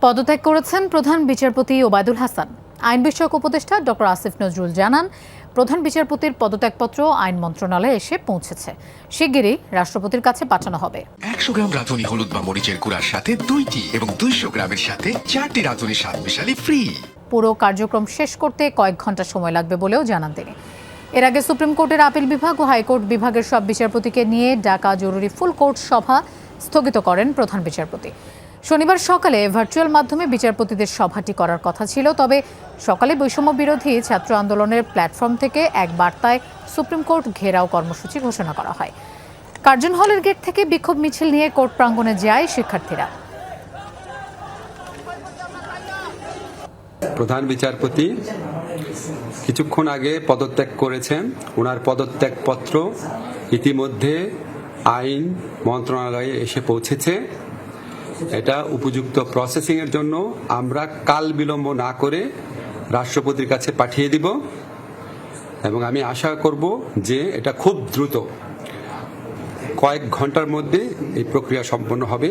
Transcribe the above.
পদত্যাগ করেছেন প্রধান বিচারপতি ওবায়দুল হাসান। আইন বিষয়ক উপদেষ্টা ডক্টর আসিফ নজরুল জানান, প্রধান বিচারপতির পদত্যাগপত্র আইন মন্ত্রণালয়ে এসে পৌঁছেছে, শিগগিরই রাষ্ট্রপতির কাছে পাঠানো হবে। 100 গ্রাম রাঁধুনি হলুদ বা মরিচের গুঁড়ার সাথে 2টি এবং 200 গ্রামের সাথে 4টি রাঁধুনি স্বাদ মিশালি ফ্রি। পুরো কার্যক্রম শেষ করতে কয়েক ঘন্টা সময় লাগবে বলেও জানান তিনি। এর আগে সুপ্রিম কোর্টের আপিল বিভাগ ও হাইকোর্ট বিভাগের সব বিচারপতিকে নিয়ে ডাকা জরুরি ফুল কোর্ট সভা স্থগিত করেন প্রধান বিচারপতি। শনিবার সকালে ভার্চুয়াল মাধ্যমে বিচারপতিদের সভাটি করার কথা ছিল, তবে সকালে বৈষম্য বিরোধী ছাত্র আন্দোলনের প্ল্যাটফর্ম থেকে এক বার্তায় সুপ্রিম কোর্ট ঘেরাও কর্মসূচি ঘোষণা করা হয়। কার্জন হলের গেট থেকে বিক্ষোভ মিছিল নিয়ে কোর্ট প্রাঙ্গণে যায় শিক্ষার্থীরা। প্রধান বিচারপতি কিছুক্ষণ আগে পদত্যাগ করেছেন। ওনার পদত্যাগপত্র ইতিমধ্যে আইন মন্ত্রণালয়ে এসে পৌঁছেছে। এটা উপযুক্ত প্রসেসিং এর জন্য আমরা কাল বিলম্ব না করে রাষ্ট্রপতির কাছে পাঠিয়ে দিব এবং আমি আশা করব যে এটা খুব দ্রুত কয়েক ঘন্টার মধ্যে এই প্রক্রিয়া সম্পন্ন হবে।